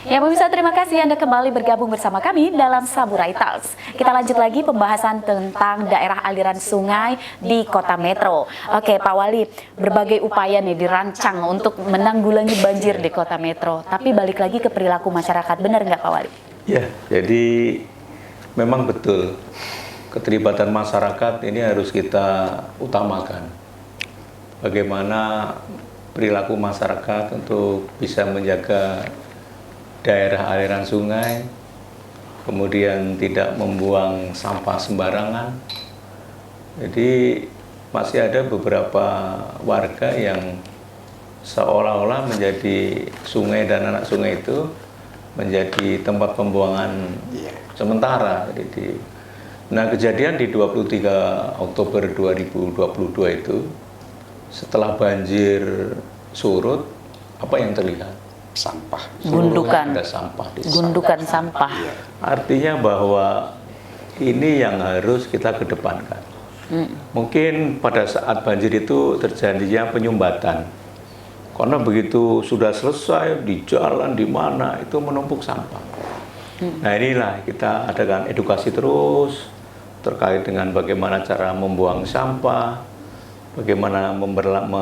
Ya pemirsa, terima kasih Anda kembali bergabung bersama kami dalam Saburai Talks. Kita lanjut lagi pembahasan tentang daerah aliran sungai di Kota Metro. Oke Pak Wali, berbagai upaya nih dirancang untuk menanggulangi banjir di Kota Metro. Tapi balik lagi ke perilaku masyarakat, benar nggak Pak Wali? Ya, jadi memang betul keterlibatan masyarakat ini harus kita utamakan. Bagaimana perilaku masyarakat untuk bisa menjaga daerah aliran sungai, kemudian tidak membuang sampah sembarangan. Jadi masih ada beberapa warga yang seolah-olah menjadi sungai dan anak sungai itu menjadi tempat pembuangan sementara. Nah, kejadian di 23 Oktober 2022 itu, setelah banjir surut, apa yang terlihat? Sampah. Gundukan. Ada sampah di sana. Gundukan sampah. Artinya bahwa ini yang harus kita kedepankan. Mungkin pada saat banjir itu terjadinya penyumbatan. Karena begitu sudah selesai di jalan di mana itu menumpuk sampah. Nah, inilah kita adakan edukasi terus terkait dengan bagaimana cara membuang sampah, bagaimana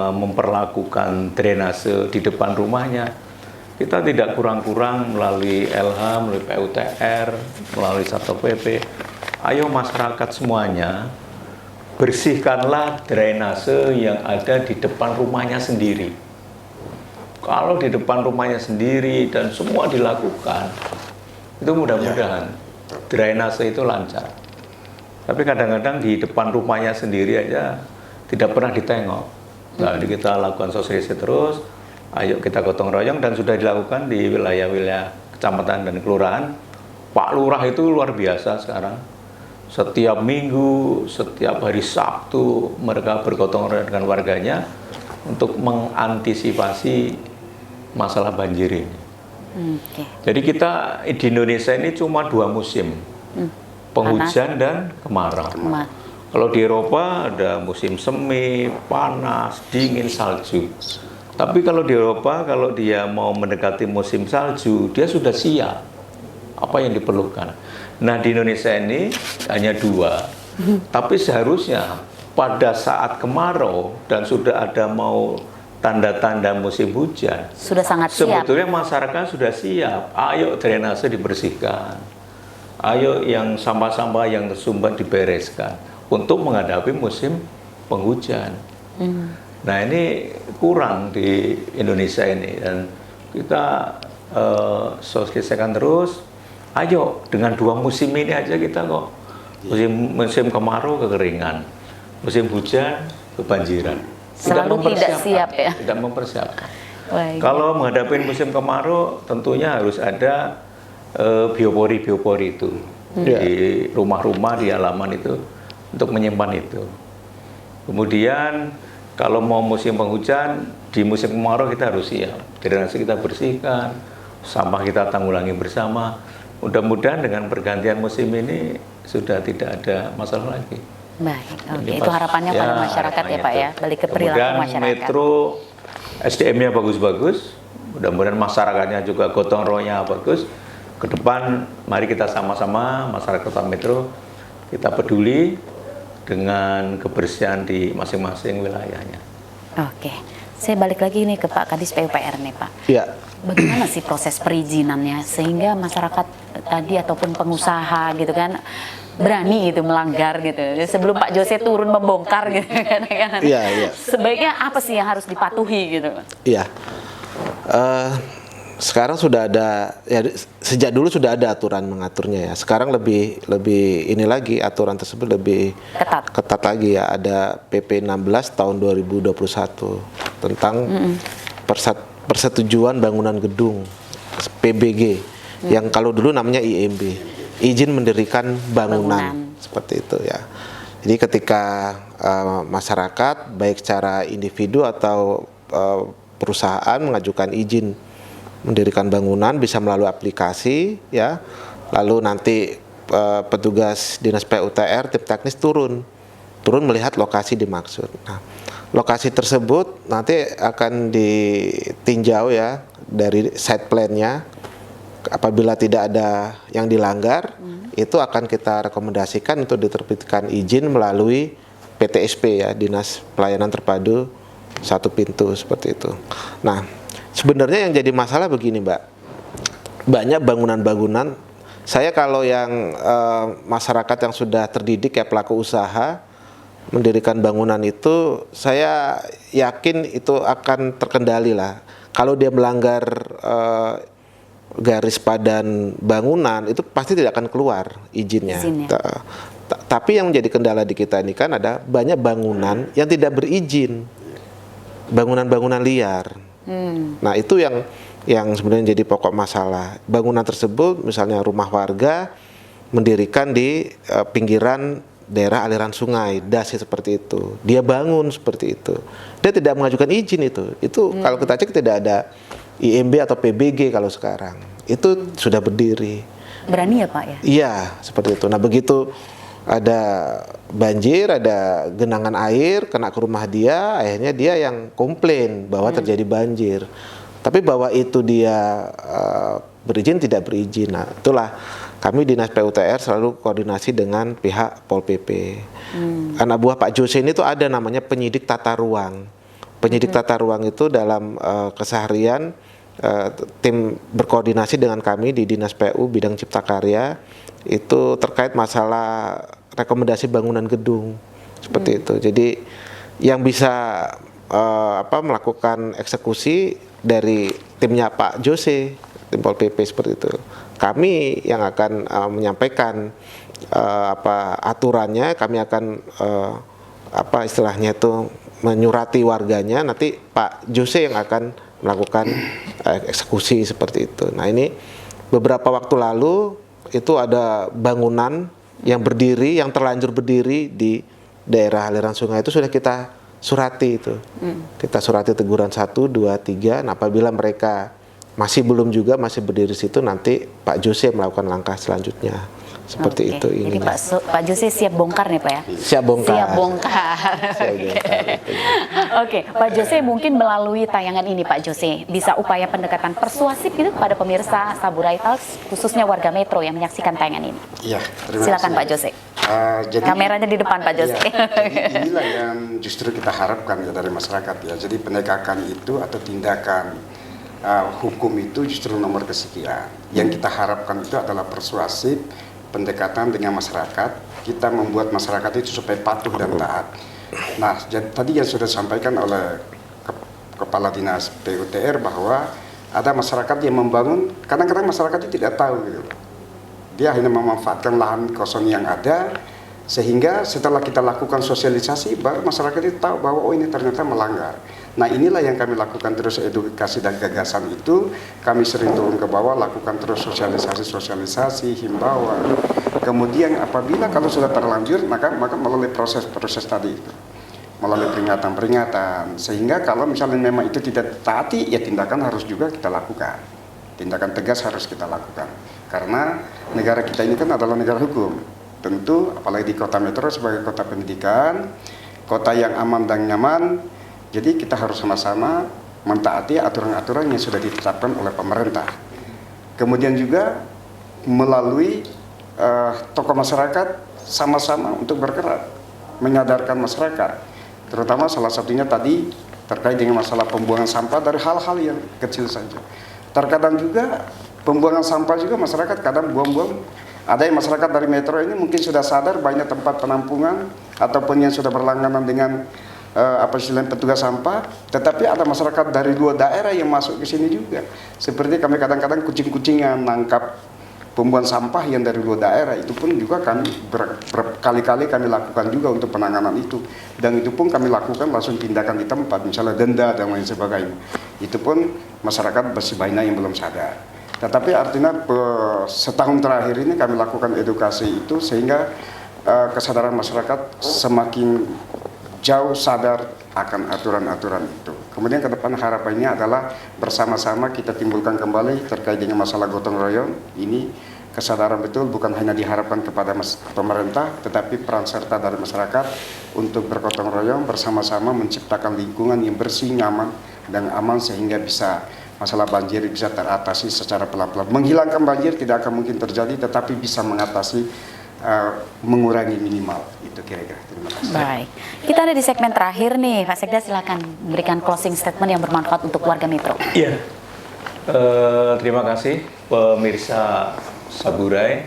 memperlakukan drainase di depan rumahnya. Kita tidak kurang-kurang melalui LH, melalui PUTR, melalui Satpol PP. Ayo masyarakat semuanya, bersihkanlah drainase yang ada di depan rumahnya sendiri. Kalau di depan rumahnya sendiri dan semua dilakukan, itu mudah-mudahan drainase itu lancar. Tapi kadang-kadang di depan rumahnya sendiri aja tidak pernah ditengok. Nah, jadi kita lakukan sosialisasi terus. Ayo kita gotong royong, dan sudah dilakukan di wilayah-wilayah kecamatan dan kelurahan. Pak Lurah itu luar biasa sekarang. Setiap minggu, setiap hari Sabtu, mereka bergotong royong dengan warganya untuk mengantisipasi masalah banjir ini. Jadi kita di Indonesia ini cuma 2 musim, penghujan dan kemarau. Kalau di Eropa ada musim semi, panas, dingin, salju. Tapi kalau di Eropa, kalau dia mau mendekati musim salju, dia sudah siap apa yang diperlukan. Nah, di Indonesia ini hanya 2. Tapi seharusnya pada saat kemarau dan sudah ada mau tanda-tanda musim hujan, sudah sangat siap. Sebetulnya masyarakat sudah siap. Ayo drainase dibersihkan. Ayo yang sampah-sampah yang tersumbat dibereskan untuk menghadapi musim penghujan. Nah, ini kurang di Indonesia ini, dan kita sosialisasikan terus. Ayo dengan 2 musim ini aja kita kok. Musim kemarau kekeringan, musim hujan kebanjiran. Selalu tidak siap ya. Tidak mempersiapkan. Kalau menghadapi musim kemarau tentunya harus ada biopori-biopori itu di rumah-rumah, di halaman itu untuk menyimpan itu. Kemudian kalau mau musim penghujan, di musim kemarau kita harus siap. Drainase kita bersihkan, sampah kita tanggulangi bersama. Mudah-mudahan dengan pergantian musim ini sudah tidak ada masalah lagi. Baik, oke. Itu harapannya pada masyarakat ya Pak ya, balik ke perilaku masyarakat. Metro SDM-nya bagus-bagus, mudah-mudahan masyarakatnya juga gotong royongnya bagus. Ke depan mari kita sama-sama masyarakat Kota Metro kita peduli dengan kebersihan di masing-masing wilayahnya. Oke, saya balik lagi nih ke Pak Kadis PUPR nih Pak. Iya. Bagaimana sih proses perizinannya sehingga masyarakat tadi ataupun pengusaha gitu kan berani gitu melanggar gitu sebelum Pak Jose turun membongkar gitu kan? Iya. Sebaiknya apa sih yang harus dipatuhi gitu? Iya. Sekarang sudah ada, ya sejak dulu sudah ada aturan mengaturnya ya. Sekarang lebih ini lagi, aturan tersebut lebih ketat lagi ya. Ada PP 16 tahun 2021 tentang persetujuan bangunan gedung PBG yang kalau dulu namanya IMB, izin mendirikan bangunan. Seperti itu ya. Jadi ketika masyarakat baik secara individu atau perusahaan mengajukan izin mendirikan bangunan bisa melalui aplikasi ya, lalu nanti petugas dinas PUTR tim teknis turun melihat lokasi dimaksud. Nah, lokasi tersebut nanti akan ditinjau ya dari site plan-nya, Apabila tidak ada yang dilanggar, itu akan kita rekomendasikan untuk diterbitkan izin melalui PTSP ya, Dinas Pelayanan Terpadu Satu Pintu seperti itu. Nah, sebenarnya yang jadi masalah begini, Mbak. Banyak bangunan-bangunan, saya kalau yang masyarakat yang sudah terdidik ya, pelaku usaha mendirikan bangunan itu, saya yakin itu akan terkendali lah. Kalau dia melanggar garis padan bangunan, itu pasti tidak akan keluar izinnya. Tapi yang menjadi kendala di kita ini kan ada banyak bangunan yang tidak berizin, bangunan-bangunan liar. Nah, itu yang sebenarnya jadi pokok masalah. Bangunan tersebut, misalnya rumah warga, mendirikan di pinggiran daerah aliran sungai, das seperti itu. Dia bangun seperti itu. Dia tidak mengajukan izin itu. Itu kalau kita cek tidak ada IMB atau PBG kalau sekarang. Itu sudah berdiri. Berani ya Pak ya? Iya, seperti itu. Nah, begitu ada banjir, ada genangan air kena ke rumah dia, akhirnya dia yang komplain bahwa terjadi banjir. Tapi bahwa itu dia berizin tidak berizin. Nah, itulah kami Dinas PUTR selalu koordinasi dengan pihak Pol PP. Anak buah Pak Jose ini tuh ada namanya penyidik tata ruang. Penyidik tata ruang itu dalam keseharian tim berkoordinasi dengan kami di Dinas PU bidang Cipta Karya itu terkait masalah rekomendasi bangunan gedung seperti itu. Jadi yang bisa melakukan eksekusi dari timnya Pak Jose, tim Pol PP seperti itu. Kami yang akan menyampaikan aturannya, kami akan istilahnya itu menyurati warganya, nanti Pak Jose yang akan melakukan eksekusi seperti itu. Nah, ini beberapa waktu lalu itu ada bangunan yang berdiri, yang terlanjur berdiri di daerah aliran sungai itu sudah kita surati itu. Kita surati teguran 1, 2, 3. Nah, apabila mereka masih belum juga, masih berdiri situ, nanti Pak Jose melakukan langkah selanjutnya. Seperti itu. Jadi Pak Jose siap bongkar nih Pak ya? Siap bongkar. Siap bongkar. Oke, Pak Jose mungkin melalui tayangan ini Pak Jose bisa upaya pendekatan persuasif gitu kepada pemirsa Saburai Talks, khususnya warga Metro yang menyaksikan tayangan ini. Iya, terima Silakan kasih. Pak Jose. Jadi, kameranya di depan Pak Jose. Iya, jadi inilah yang justru kita harapkan ya dari masyarakat ya. Jadi penegakan itu atau tindakan hukum itu justru nomor kesekian. Yang kita harapkan itu adalah persuasif, pendekatan dengan masyarakat, kita membuat masyarakat itu supaya patuh dan taat. Nah, tadi yang sudah disampaikan oleh Kepala Dinas PUTR bahwa ada masyarakat yang membangun, kadang-kadang masyarakat itu tidak tahu gitu. Dia hanya memanfaatkan lahan kosong yang ada, sehingga setelah kita lakukan sosialisasi, baru masyarakat itu tahu bahwa oh ini ternyata melanggar. Nah, inilah yang kami lakukan terus, edukasi dan gagasan itu kami sering turun ke bawah, lakukan terus sosialisasi, himbauan. Kemudian apabila kalau sudah terlanjur, maka melalui proses tadi itu, melalui peringatan, sehingga kalau misalnya memang itu tidak taati, ya tindakan harus juga kita lakukan, tindakan tegas harus kita lakukan, karena negara kita ini kan adalah negara hukum. Tentu apalagi di kota Metro sebagai kota pendidikan, kota yang aman dan nyaman. Jadi kita harus sama-sama mentaati aturan-aturan yang sudah ditetapkan oleh pemerintah. Kemudian juga melalui tokoh masyarakat sama-sama untuk bergerak, menyadarkan masyarakat. Terutama salah satunya tadi terkait dengan masalah pembuangan sampah dari hal-hal yang kecil saja. Terkadang juga pembuangan sampah juga masyarakat kadang buang-buang. Ada yang masyarakat dari Metro ini mungkin sudah sadar banyak tempat penampungan ataupun yang sudah berlangganan dengan istilahnya petugas sampah, tetapi ada masyarakat dari luar daerah yang masuk ke sini juga. Seperti kami kadang-kadang kucing-kucingan nangkap pembuangan sampah yang dari luar daerah, itu pun juga kami berkali-kali kami lakukan juga untuk penanganan itu. Dan itu pun kami lakukan langsung tindakan di tempat, misalnya denda dan lain sebagainya. Itu pun masyarakat masih banyak yang belum sadar. Tetapi artinya setahun terakhir ini kami lakukan edukasi itu sehingga kesadaran masyarakat semakin jauh sadar akan aturan-aturan itu. Kemudian ke depan harapannya adalah bersama-sama kita timbulkan kembali terkait dengan masalah gotong royong. Ini kesadaran betul bukan hanya diharapkan kepada pemerintah, tetapi peran serta dari masyarakat untuk bergotong royong bersama-sama menciptakan lingkungan yang bersih, nyaman, dan aman sehingga bisa masalah banjir bisa teratasi secara pelan-pelan. Menghilangkan banjir tidak akan mungkin terjadi, tetapi bisa mengatasi, mengurangi minimal. Itu kira-kira. Terima kasih. Baik, kita ada di segmen terakhir nih, Pak Sekda silakan berikan closing statement yang bermanfaat untuk warga Metro. Iya. Terima kasih pemirsa Saburai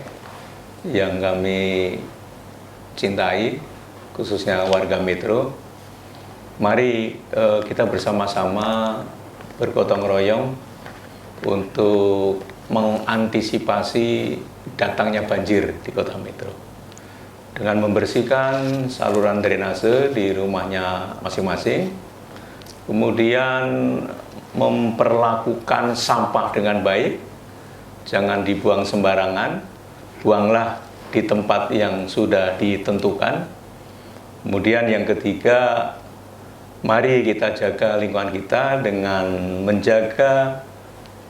yang kami cintai, khususnya warga Metro. Mari kita bersama-sama bergotong royong untuk mengantisipasi datangnya banjir di Kota Metro dengan membersihkan saluran drainase di rumahnya masing-masing, kemudian memperlakukan sampah dengan baik, jangan dibuang sembarangan, buanglah di tempat yang sudah ditentukan. Kemudian yang ketiga, mari kita jaga lingkungan kita dengan menjaga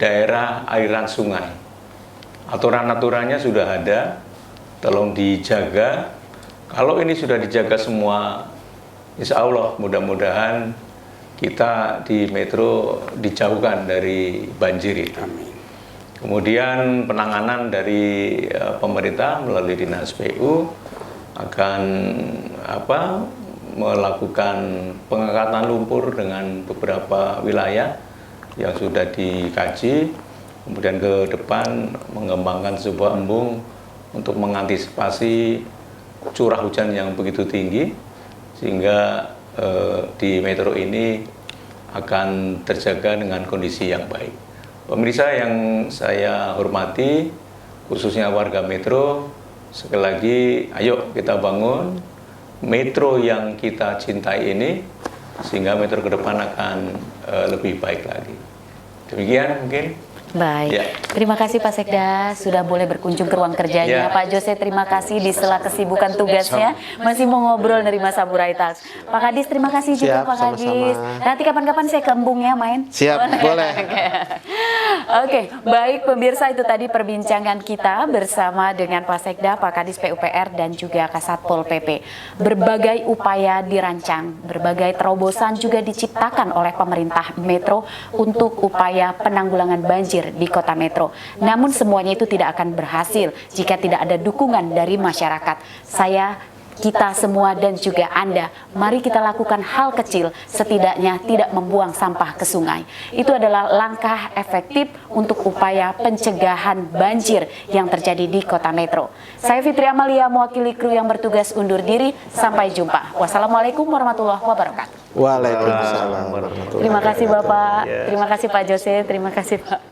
daerah aliran sungai. Aturan-aturannya sudah ada, tolong dijaga. Kalau ini sudah dijaga semua, insya Allah mudah-mudahan kita di Metro dijauhkan dari banjir itu. Amin. Kemudian penanganan dari pemerintah melalui Dinas PU akan melakukan pengangkatan lumpur dengan beberapa wilayah yang sudah dikaji, kemudian ke depan mengembangkan sebuah embung untuk mengantisipasi curah hujan yang begitu tinggi, sehingga di Metro ini akan terjaga dengan kondisi yang baik. Pemirsa yang saya hormati, khususnya warga Metro, sekali lagi ayo kita bangun Metro yang kita cintai ini, sehingga Metro ke depan akan lebih baik lagi. Demikian mungkin. Baik, Ya. Terima kasih Pak Sekda sudah boleh berkunjung ke ruang kerjanya. Ya. Pak Jose terima kasih di sela kesibukan tugasnya masih mau ngobrol dari Mas Saburai Talks. Pak Kadis terima kasih juga Siap, Pak Kadis. sama-sama. Nanti kapan-kapan saya ke embungnya main. Siap, boleh. Oke, baik pemirsa, itu tadi perbincangan kita bersama dengan Pak Sekda, Pak Kadis PUPR dan juga Kasatpol PP. Berbagai upaya dirancang, berbagai terobosan juga diciptakan oleh pemerintah Metro untuk upaya penanggulangan banjir di Kota Metro. Namun semuanya itu tidak akan berhasil jika tidak ada dukungan dari masyarakat. Kita semua dan juga Anda, mari kita lakukan hal kecil, setidaknya tidak membuang sampah ke sungai. Itu adalah langkah efektif untuk upaya pencegahan banjir yang terjadi di Kota Metro. Saya Fitri Amalia, mewakili kru yang bertugas undur diri. Sampai jumpa. Wassalamualaikum warahmatullahi wabarakatuh. Waalaikumsalam warahmatullahi Terima kasih Bapak, Ya. terima kasih Pak Jose, terima kasih Pak.